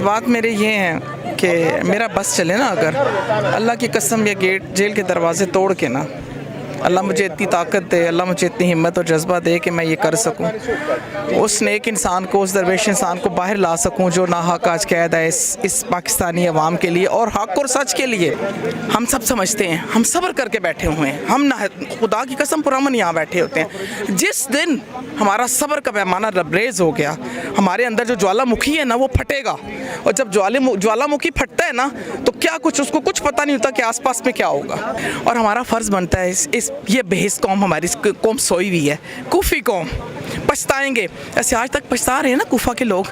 जज्बात मेरे ये हैं कि मेरा बस चले ना, अगर अल्लाह की कसम ये गेट जेल के दरवाज़े तोड़ के ना, अल्लाह मुझे इतनी ताकत दे, अल्लाह मुझे इतनी हिम्मत और जज्बा दे कि मैं ये कर सकूं, उस नेक इंसान को, उस दरवेश इंसान को बाहर ला सकूं जो नाहक आज कैद है इस पाकिस्तानी अवाम के लिए और हक और सच के लिए। हम सब समझते हैं, हम सब्र करके बैठे हुए हैं, हम ना खुदा की कसम पुरअमन यहाँ बैठे होते हैं। जिस दिन हमारा सब्र का पैमाना लबरेज हो गया, हमारे अंदर जो ज्वालामुखी है ना वो फटेगा, और जब ज्वालामुखी फटता है ना तो क्या कुछ उसको कुछ पता नहीं होता कि आसपास में क्या होगा। और हमारा फ़र्ज़ बनता है ये बेहिस कौम, हमारी कौम सोई हुई है, कूफी कौम, पछताएंगे ऐसे आज तक पछता रहे हैं ना कूफा के लोग,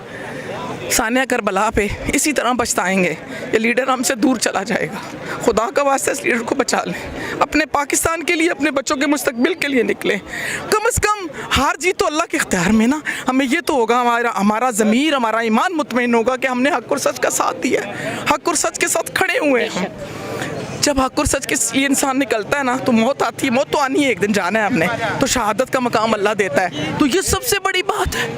सानिया करबला पे इसी तरह पछताएंगे। ये लीडर हमसे दूर चला जाएगा, खुदा का वास्ता इस लीडर को बचा लें, अपने पाकिस्तान के लिए, अपने बच्चों के मुस्तकबिल के लिए निकलें। कम से कम हार जीत तो अल्लाह के इख्तियार में ना, हमें ये तो होगा, हमारा ज़मीर, हमारा ईमान मुतमईन होगा कि हमने हक़ और सच का साथ दिया है, हक़ और सच के साथ खड़े हुए हैं हम। जब हक़ और सच के लिए इंसान निकलता है ना तो मौत आती है, मौत तो आनी है, एक दिन जाना है हमने, तो शहादत का मकाम अल्लाह देता है। तो ये सबसे बड़ी बात है,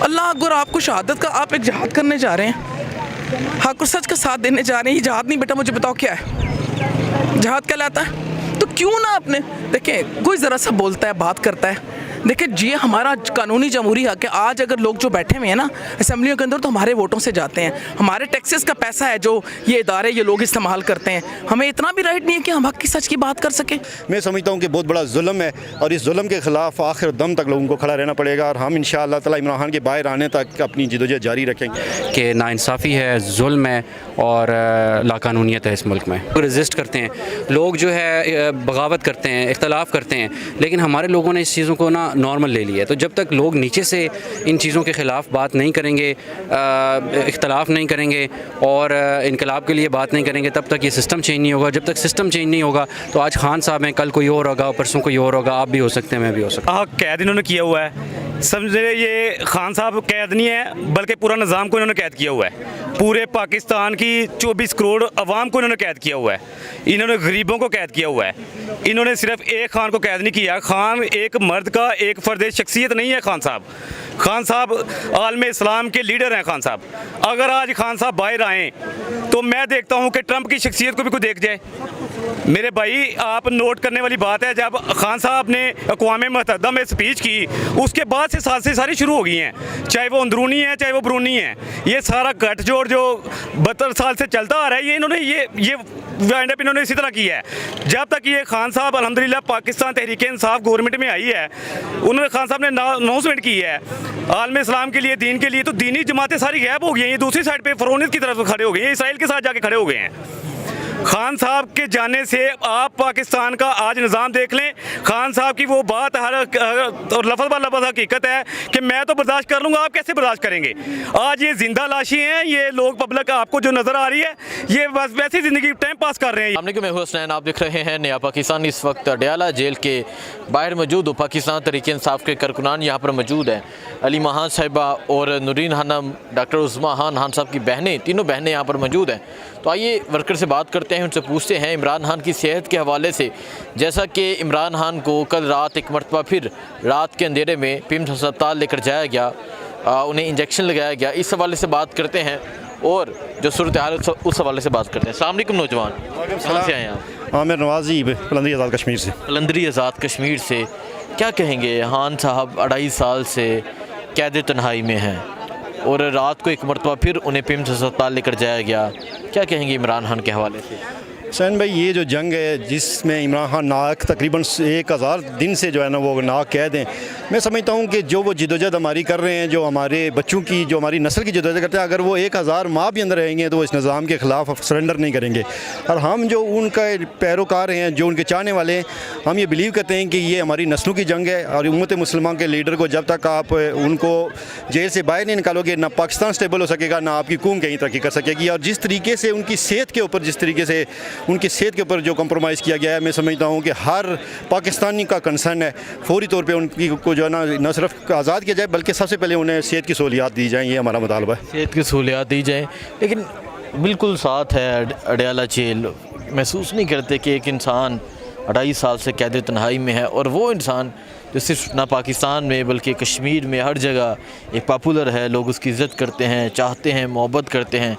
अल्लाह अगर आपको शहादत का, आप एक जहाद करने जा रहे हैं, हक़ और सच का साथ देने जा रहे हैं, ये जहाद नहीं बेटा, मुझे बताओ क्या है जहाद कहलाता है? तो क्यों ना आपने देखें, कोई ज़रा सा बोलता है, बात करता है, देखिए ये हमारा कानूनी जमहूरी हक़ है। आज अगर लोग जो बैठे हुए हैं ना असम्बलियों के अंदर, तो हमारे वोटों से जाते हैं, हमारे टैक्सेस का पैसा है जो ये इदारे, ये लोग इस्तेमाल करते हैं, हमें इतना भी राइट नहीं है कि हम हक़ की सच की बात कर सकें। मैं समझता हूँ कि बहुत बड़ा जुल्म है और इस जुल्म के ख़िलाफ़ आखिर दम तक लोगों को खड़ा रहना पड़ेगा, और हम इंशाअल्लाह ताला इमरान खान के बाहर आने तक अपनी जिदोजहद जारी रखेंगे। कि नाइंसाफ़ी है, जुल्म है और लाकानूनियत है इस मुल्क में। रजिस्ट करते हैं लोग, जो है बगावत करते हैं, इख्तलाफ करते हैं, लेकिन हमारे लोगों ने इस चीज़ों को ना नॉर्मल ले लिया है। तो जब तक लोग नीचे से इन चीज़ों के ख़िलाफ़ बात नहीं करेंगे, इख्तलाफ नहीं करेंगे और इनकलाब के लिए बात नहीं करेंगे, तब तक ये सिस्टम चेंज नहीं होगा। जब तक सिस्टम चेंज नहीं होगा तो आज खान साहब हैं, कल कोई और होगा, परसों कोई और होगा, आप भी हो सकते हैं, मैं भी हो सकता हूँ। कैद इन्होंने किया हुआ है, समझे, ये खान साहब कैद नहीं है बल्कि पूरा निज़ाम को इन्होंने कैद किया हुआ है, पूरे पाकिस्तान की 24 करोड़ अवाम को इन्होंने कैद किया हुआ है, इन्होंने गरीबों को कैद किया हुआ है। इन्होंने सिर्फ एक खान को कैद नहीं किया, खान एक मर्द का एक फ़र्द शख्सियत नहीं है। खान साहब आलम इस्लाम के लीडर हैं। खान साहब अगर आज खान साहब बाहर आएँ तो मैं देखता हूँ कि ट्रंप की शख्सियत को भी कोई देख जाए। मेरे भाई, आप नोट करने वाली बात है, जब खान साहब ने अक़वाम मुत्तहिदा में स्पीच की, उसके बाद से साजिशें सारी शुरू हो गई हैं, चाहे वो अंदरूनी है चाहे वो बरूनी है। ये सारा गठजोड़ जो 72 साल से चलता आ रहा है, ये इन्होंने ये वाइंड अप इन्होंने इसी तरह किया है। जब तक ये खान साहब अल्हम्दुलिल्लाह पाकिस्तान तहरीक इंसाफ गवर्नमेंट में आई है, उन्होंने खान साहब ने अनाउंसमेंट की है आलम इस्लाम के लिए, दीन के लिए, तो दीनी जमातें सारी गैब हो गई हैं। ये दूसरी साइड पे फ़िरौनियत की तरफ खड़े हो गए हैं, इसराइल के साथ जाके खड़े हो गए हैं। खान साहब के जाने से आप पाकिस्तान का आज निज़ाम देख लें। खान साहब की वो बात हर और लफ्ज़ ब लफ्ज़ हकीकत है कि मैं तो बर्दाश्त कर लूँगा, आप कैसे बर्दाश्त करेंगे? आज ये जिंदा लाशी हैं, ये लोग पब्लिक आपको जो नज़र आ रही है, ये बस वैसी ज़िंदगी टाइम पास कर रहे हैं। सामने मैं हुसनैन, आप देख रहे हैं नया पाकिस्तान। इस वक्त अडयाला जेल के बाहर मौजूद हो, पाकिस्तान तहरीक इंसाफ के कारकुनान यहाँ पर मौजूद हैं। अली महान साहिबा और नूरीन खानम, डॉक्टर उस्मा खान साहब की बहनें, तीनों बहनें यहाँ पर मौजूद हैं। तो आइए वर्कर से बात करते हैं, उनसे पूछते हैं इमरान खान की सेहत के हवाले से। जैसा कि इमरान खान को कल रात एक मरतबा फिर रात के अंधेरे में पिम्स अस्पताल लेकर जाया गया, उन्हें इंजेक्शन लगाया गया, इस हवाले से बात करते हैं और जो सूरत हाल उस हवाले से बात करते हैं। अस्सलाम वालेकुम नौजवान, कहाँ से आए आप? आमिर नवाजी, कलंदरी आज़ाद कश्मीर से। कलंदरी आज़ाद कश्मीर से, क्या कहेंगे? खान साहब 2.5 साल से कैद तन्हाई में हैं और रात को एक मरतबा फिर उन्हें पिम्स अस्पताल लेकर जाया गया, क्या कहेंगे इमरान खान के हवाले से? हुसैन भाई, ये जो जंग है जिसमें इमरान खान नाक तकरीबन 1000 दिन से जो है ना वो नाक कैद हैं, मैं समझता हूँ कि जो वो जिदोजहद हमारी कर रहे हैं, जो हमारे बच्चों की, जो हमारी नस्ल की जिदोजहद करते हैं, अगर वो 1000 माह भी अंदर रहेंगे तो वो इस निज़ाम के ख़िलाफ़ सरेंडर नहीं करेंगे। और हम जो उनका पैरोकार हैं, जो उनके चाहने वाले हैं, हम ये बिलीव करते हैं कि ये हमारी नस्लों की जंग है। और उम्मत मुसलमान के लीडर को जब तक आप उनको जेल से बाहर नहीं निकालोगे, ना पाकिस्तान स्टेबल हो सकेगा, ना आपकी कौम कहीं तरक्की कर सकेगी। और जिस तरीके से उनकी सेहत के ऊपर, जिस तरीके से उनकी सेहत के ऊपर जो कंप्रोमाइज़ किया गया है, मैं समझता हूँ कि हर पाकिस्तानी का कंसर्न है फौरी तौर पे उनकी को जो है ना न सिर्फ आज़ाद किया जाए, बल्कि सबसे पहले उन्हें सेहत की सहूलियात दी जाएँ, ये हमारा मुतालबा है। सेहत की सहूलियात दी जाए, लेकिन बिल्कुल साथ है अडयाला जेल, महसूस नहीं करते कि एक इंसान 2.5 साल से कैद तन्हाई में है, और वो इंसान जो सिर्फ ना पाकिस्तान में बल्कि कश्मीर में हर जगह एक पॉपुलर है, लोग उसकी इज़्ज़त करते हैं, चाहते हैं, मोहब्बत करते हैं।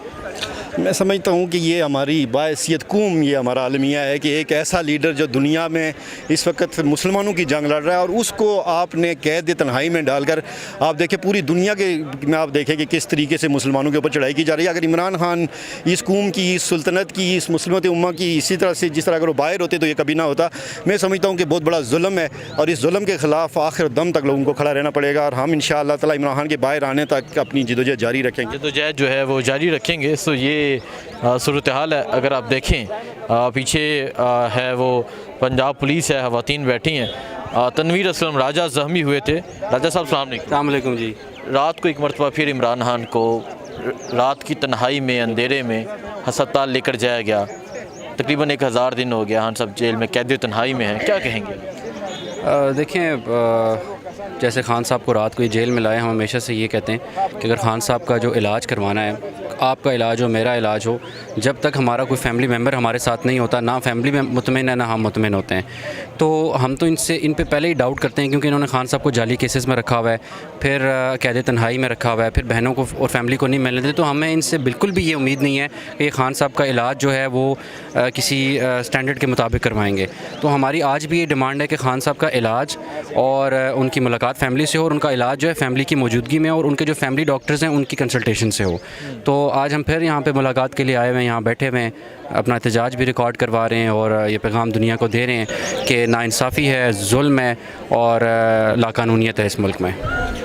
मैं समझता हूँ कि ये हमारी बायसियत कौम, ये हमारा आलमिया है कि एक ऐसा लीडर जो दुनिया में इस वक्त मुसलमानों की जंग लड़ रहा है और उसको आपने कैद तन्हाई में डालकर, आप देखें पूरी दुनिया के में आप देखें कि किस तरीके से मुसलमानों के ऊपर चढ़ाई की जा रही है। अगर इमरान खान इस कौम की, इस सुल्तनत की, इस मुस्लिमत उम्मा की इसी तरह से जिस तरह अगर वो बाहर होते तो ये कभी ना होता। मैं समझता हूँ कि बहुत बड़ा जुल्म है और इस जुल्म के ख़िलाफ़ आखिर दम तक लोगों को खड़ा रहना पड़ेगा और हम इंशाअल्लाह ताला इमरान खान के बाहर आने तक अपनी जदोजहद जारी रखेंगे। जदोजहद जो है वो जारी रखेंगे। सो ये सूरत हाल है। अगर आप देखें पीछे है वो पंजाब पुलिस है, ख़वातीन बैठी हैं। तनवीर असलम राजा ज़ख्मी हुए थे। राजा साहब अस्सलाम वालेकुम जी। रात को एक मरतबा फिर इमरान खान को रात की तन्हाई में, अंधेरे में हस्पताल लेकर जाया गया। तकरीबन 1000 दिन हो गया खान साहब जेल में कैद तन्हाई में हैं, क्या कहेंगे? देखें, जैसे खान साहब को रात को ये जेल में लाए, हम हमेशा से ये कहते हैं कि अगर खान साहब का जो इलाज करवाना है, आपका इलाज हो, मेरा इलाज हो, जब तक हमारा कोई फैमिली मेम्बर हमारे साथ नहीं होता, ना फैमिली में मुतमिन है ना हम मुतमिन होते हैं, तो हम तो इन पे पहले ही डाउट करते हैं, क्योंकि इन्होंने खान साहब को जाली केसेस में रखा हुआ है, फिर कैद तन्हाई में रखा हुआ है, फिर बहनों को और फैमिली को नहीं मिलने देते। तो हमें इनसे बिल्कुल भी ये उम्मीद नहीं है कि खान साहब का इलाज जो है वो किसी स्टैंडर्ड के मुताबिक करवाएंगे। तो हमारी आज भी ये डिमांड है कि खान साहब का इलाज और उनकी मुलाकात फैमिली से हो, और उनका इलाज जो है फैमिली की मौजूदगी में और उनके जो फैमिली डॉक्टर्स हैं उनकी कंसल्टेशन से हो। तो आज हम फिर यहाँ पे मुलाकात के लिए आए हुए हैं, यहाँ बैठे हुए हैं, अपना एहतजाज भी रिकॉर्ड करवा रहे हैं और ये पैगाम दुनिया को दे रहे हैं कि नाइंसाफ़ी है, जुल्म है और लाकानूनियत है इस मुल्क में।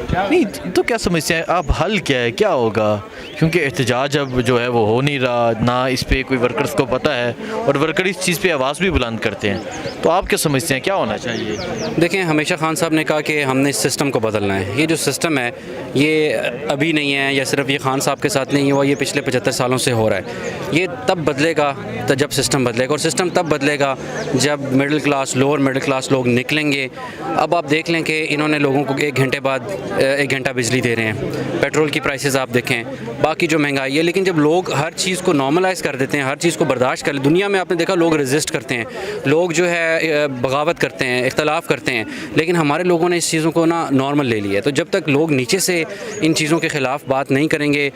नहीं तो क्या समस्या है? अब हल क्या है, क्या होगा? क्योंकि एहतजाज अब जो है वो हो नहीं रहा, ना इस पर कोई वर्कर्स को पता है और वर्कर इस चीज़ पे आवाज़ भी बुलंद करते हैं। तो आप क्या समझते हैं क्या होना चाहिए? देखें, हमेशा खान साहब ने कहा कि हमने इस सिस्टम को बदलना है। ये जो सिस्टम है ये अभी नहीं है, या सिर्फ ये खान साहब के साथ नहीं हुआ, ये पिछले 75 सालों से हो रहा है। ये तब बदलेगा तो जब सिस्टम बदलेगा, और सिस्टम तब बदलेगा जब middle class, lower middle class लोग निकलेंगे। अब आप देख लें कि इन्होंने लोगों को 1 घंटे बाद 1 घंटा बिजली दे रहे हैं, पेट्रोल की प्राइसेस आप देखें, बाकी जो महंगाई है। लेकिन जब लोग हर चीज़ को नॉर्मलाइज़ कर देते हैं, हर चीज़ को बर्दाश्त कर, दुनिया में आपने देखा लोग रेजिस्ट करते हैं, लोग जो है बगावत करते हैं, इख्तलाफ करते हैं, लेकिन हमारे लोगों ने इस चीज़ों को ना नॉर्मल ले लिया है। तो जब तक लोग नीचे से इन चीज़ों के ख़िलाफ़ बात नहीं करेंगे,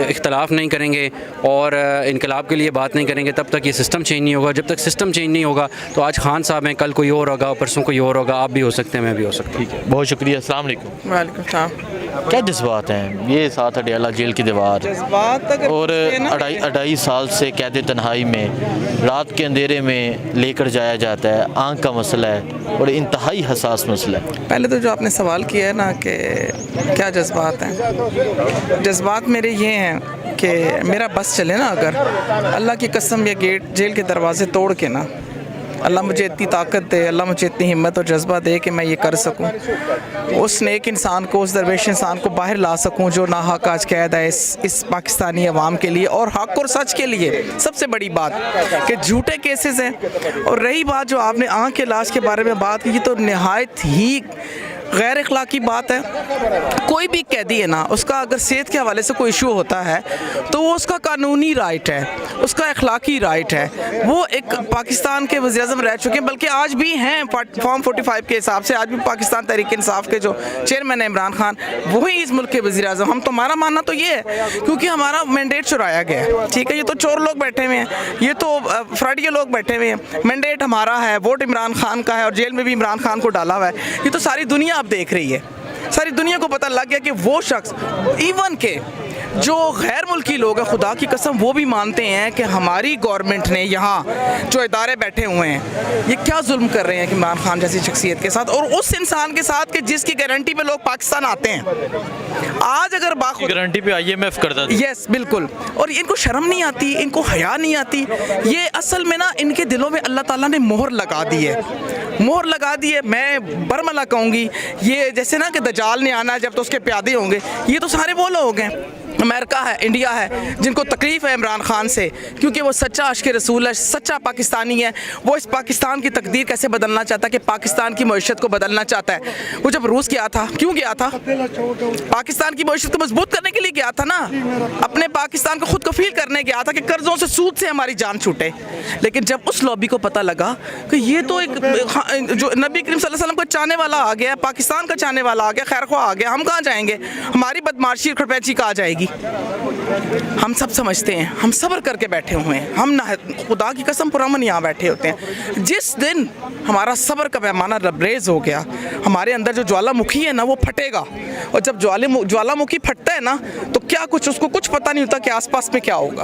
इख्तलाफ नहीं करेंगे और इनकलाब के लिए बात नहीं करेंगे, तब तक ये सिस्टम चेंज नहीं होगा। जब तक सिस्टम चेंज नहीं होगा तो आज खान साहब हैं, कल कोई और होगा, परसों कोई और होगा, आप भी हो सकते हैं, मैं भी हो सकता हूँ। ठीक है, बहुत शुक्रिया। अस्सलाम वालेकुम। वालेकुम सलाम। क्या जज्बात हैं? ये 7 अडयाला जेल की दीवार और 2.5 साल से कैद तन्हाई में रात के अंधेरे में लेकर जाया जाता है, आंख का मसला है और इंतहाई हसास मसला है। पहले तो जो आपने सवाल किया है ना कि क्या जज्बात हैं, जज्बात मेरे ये हैं कि मेरा बस चले ना, अगर अल्लाह की कसम ये गेट जेल के दरवाज़े तोड़ के ना, अल्लाह मुझे इतनी ताकत दे, अल्लाह मुझे इतनी हिम्मत और जज्बा दे कि मैं ये कर सकूं, उस नेक इंसान को, उस दरवेश इंसान को बाहर ला सकूं जो नाहक आज कैद है इस पाकिस्तानी अवाम के लिए और हक और सच के लिए। सबसे बड़ी बात कि झूठे केसेस हैं। और रही बात जो आपने आँख के इलाज के बारे में बात की, तो नहायत ही गैर अखलाकी बात है। कोई भी कैदी है ना, उसका अगर सेहत के हवाले से कोई इशू होता है तो वो उसका कानूनी राइट है, उसका अखलाकी राइट है। वो एक पाकिस्तान के वज़ीर-ए-आज़म रह चुके हैं, बल्कि आज भी हैं फॉर्म 45 के हिसाब से, आज भी पाकिस्तान तहरीक इंसाफ के जो चेयरमैन है इमरान खान, वही इस मुल्क के वज़ीर-ए-आज़म। हम तो, हमारा मानना तो ये है क्योंकि हमारा मैंडेट चुराया गया है। ठीक है, ये तो चोर लोग बैठे हुए हैं, ये तो फ्रॉडिया लोग बैठे हुए हैं। मैंडेट हमारा है, वोट इमरान खान का है और जेल में भी इमरान खान को डाला हुआ है। ये तो सारी दुनिया देख रही है, सारी दुनिया को पता लग गया कि वो शख्स, इवन के जो गैर मुल्की लोग हैं, खुदा की कसम वो भी मानते हैं कि हमारी गवर्नमेंट ने यहाँ जो इदारे बैठे हुए हैं ये क्या जुल्म कर रहे हैं कि इमरान खान जैसी शख्सियत के साथ और उस इंसान के साथ कि जिसकी गारंटी पे लोग पाकिस्तान आते हैं। आज अगर गारंटी पे IMF करता था। यस बिल्कुल, और इनको शर्म नहीं आती, इनको हया नहीं आती। ये असल में ना इनके दिलों में अल्लाह ताला ने मोहर लगा दी है, मोहर लगा दी है। मैं बरमला कहूँगी, ये जैसे ना कि दजाल ने आना जब तो उसके प्यादे होंगे, ये तो सारे वो लोग हैं। अमेरिका है, इंडिया है, जिनको तकलीफ़ है इमरान खान से, क्योंकि वो सच्चा आशिक़ रसूल है, सच्चा पाकिस्तानी है। वो इस पाकिस्तान की तकदीर कैसे बदलना चाहता है कि पाकिस्तान की मईशत को बदलना चाहता है। वो जब रूस गया था, क्यों गया था? पाकिस्तान की मईशत को मजबूत करने के लिए गया था ना, अपने पाकिस्तान को खुद कफील करने गया था कि कर्ज़ों से, सूद से हमारी जान छूटे। लेकिन जब उस लॉबी को पता लगा कि ये तो एक जो नबी करीम सल्लल्लाहु अलैहि वसल्लम को चाहने वाला आ गया, पाकिस्तान का चाहने वाला आ गया, खैर ख्वाह आ गया, हम कहाँ जाएंगे? हमारी बदमाशी और खड़पैची कहाँ जाएगी? हम सब समझते हैं, हम सब्र करके बैठे हुए हैं, हम ना खुदा की कसम पुरअमन यहाँ बैठे होते हैं। जिस दिन हमारा सब्र का पैमाना लबरेज हो गया, हमारे अंदर जो ज्वालामुखी है ना वो फटेगा। और जब ज्वालामुखी फटता है ना तो क्या कुछ उसको कुछ पता नहीं होता कि आसपास में क्या होगा।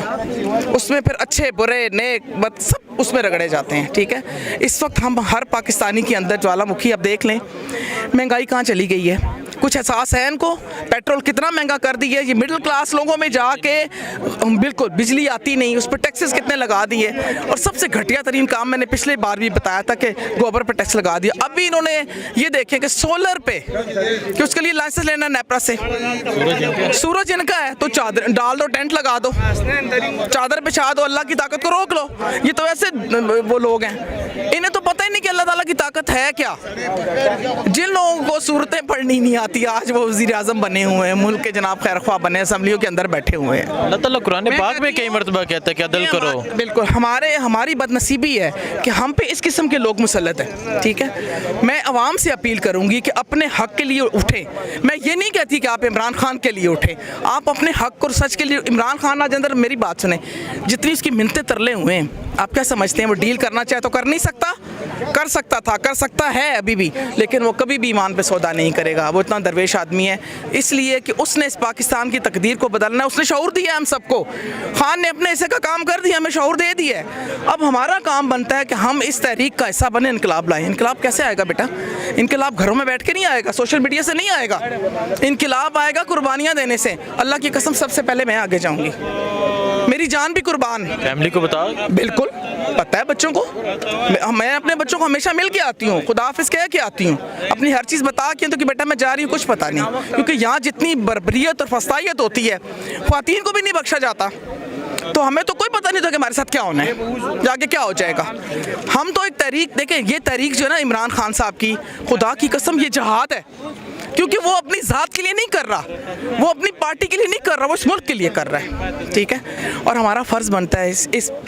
उसमें फिर अच्छे बुरे नेक बद सब उसमें रगड़े जाते हैं। ठीक है, इस वक्त हम हर पाकिस्तानी के अंदर ज्वालामुखी, अब देख लें महंगाई कहाँ चली गई है, कुछ एहसास है इनको? पेट्रोल कितना महंगा कर दी है। ये मिडिल क्लास लोगों में जाके बिल्कुल बिजली आती नहीं, उस पर टैक्सेस कितने लगा दिए। और सबसे घटिया तरीन काम मैंने पिछले बार भी बताया था कि गोबर पर टैक्स लगा दिया। अभी इन्होंने ये देखें कि सोलर पे, कि उसके लिए लाइसेंस लेना नेपरा से, सूरज इनका है तो चादर डाल दो, टेंट लगा दो, चादर बिछा दो, अल्लाह की ताकत को रोक लो। ये तो ऐसे वो लोग हैं, इन्हें तो पता ही नहीं कि अल्लाह ताला की ताकत है क्या। जिन लोगों को सूरतें पढ़नी नहीं आती, आज वो वज़ीर आज़म बने हुए हैं, मुल्क के जनाब खैर ख्वाह बने, असम्बलियों के अंदर बैठे हुए हैं। अल्लाह ताला कुरान पाक में कई मरतबा कहता है कि अदल करो। बिल्कुल, हमारी बदनसीबी है कि हम पे इस किस्म के लोग मुसल्लत हैं। ठीक है, मैं अवाम से अपील करूंगी कि अपने हक के लिए उठें। मैं ये नहीं कहती कि आप इमरान खान के लिए उठें, आप अपने हक और सच के लिए। इमरान खान आज अंदर, मेरी बात सुने, जितनी उसकी मिन्नतें तरले हुए हैं, आप क्या समझते हैं वो डील करना चाहे तो कर नहीं सकता? कर सकता था, कर सकता है अभी भी, लेकिन वो कभी भी ईमान पे सौदा नहीं करेगा। वो इतना दरवेश आदमी है, इसलिए कि उसने इस पाकिस्तान की तकदीर को बदलना है। उसने शऊर दिया हम सबको, खान ने अपने हिस्से का काम कर दिया, हमें शऊर दे दिया है। अब हमारा काम बनता है कि हम इस तहरीक का हिस्सा बने, इनकलाब लाएं। इनकलाब कैसे आएगा बेटा? इनकलाब घरों में बैठ के नहीं आएगा, सोशल मीडिया से नहीं आएगा। इनकलाब आएगा कुर्बानियाँ देने से। अल्लाह की कसम, सबसे पहले मैं आगे जाऊँगी, मेरी जान भी कुर्बान। फैमिली को बताओ। बिल्कुल पता है बच्चों को, मैं अपने बच्चों को हमेशा मिल के आती हूँ, खुदा हाफिज़ कह के आती हूँ, अपनी हर चीज़ बता के, तो कि बेटा मैं जा रही हूँ, कुछ पता नहीं। क्योंकि यहाँ जितनी बर्बरियत और फसायत होती है, ख्वातीन को भी नहीं बख्शा जाता। तो हमें तो कोई पता नहीं था कि हमारे साथ क्या होना है, जाके क्या हो जाएगा। हम तो एक तहरीक देखें, ये तहरीक जो है ना इमरान खान साहब की, खुदा की कसम ये जहाद है। क्योंकि वो अपनी ज़ात के लिए नहीं कर रहा, वो अपनी पार्टी के लिए नहीं कर रहा, वो इस मुल्क के लिए कर रहा है। ठीक है, और हमारा फ़र्ज़ बनता है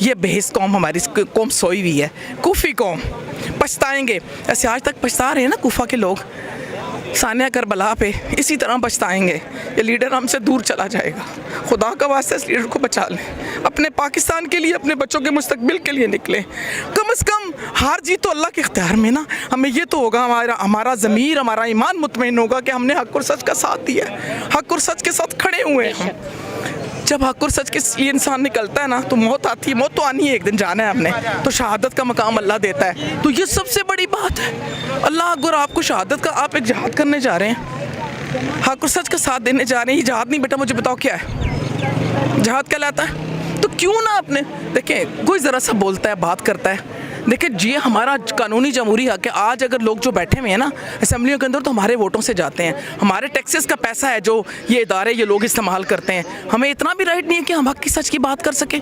ये बेहिस कौम, हमारी कौम सोई हुई है, कूफी कौम, पछताएंगे। ऐसे आज तक पछता रहे हैं ना कूफा के लोग, सानिया करबला पे, इसी तरह पछताएंगे। ये लीडर हमसे दूर चला जाएगा। खुदा का वास्ते इस लीडर को बचा लें, अपने पाकिस्तान के लिए, अपने बच्चों के मुस्तकबिल के लिए निकलें। कम से कम हार जीत तो अल्लाह के इख्तियार में ना, हमें ये तो होगा, हमारा ज़मीर, हमारा ईमान मुतमईन होगा कि हमने हक़ और सच का साथ दिया है, हक़ और सच के साथ खड़े हुए हैं हम। जब हक़ और सच के लिए इंसान निकलता है ना तो मौत आती है, मौत तो आनी है एक दिन, जाना है हमने, तो शहादत का मकाम अल्लाह देता है। तो ये सबसे बड़ी बात है। अल्लाह अगर आपको शहादत का, आप एक जहाद करने जा रहे हैं, हक़ और सच का साथ देने जा रहे हैं, ये जहाद नहीं बेटा, मुझे बताओ क्या है जहाद? क्या लाता है? तो क्यों ना अपने देखें, कोई ज़रा सा बोलता है, बात करता है, देखिए ये हमारा कानूनी जमहूरी हक है। आज अगर लोग जो बैठे हुए हैं ना असेंबलियों के अंदर, तो हमारे वोटों से जाते हैं, हमारे टैक्सेस का पैसा है जो ये इदारे, ये लोग इस्तेमाल करते हैं। हमें इतना भी राइट नहीं है कि हम हक की सच की बात कर सकें?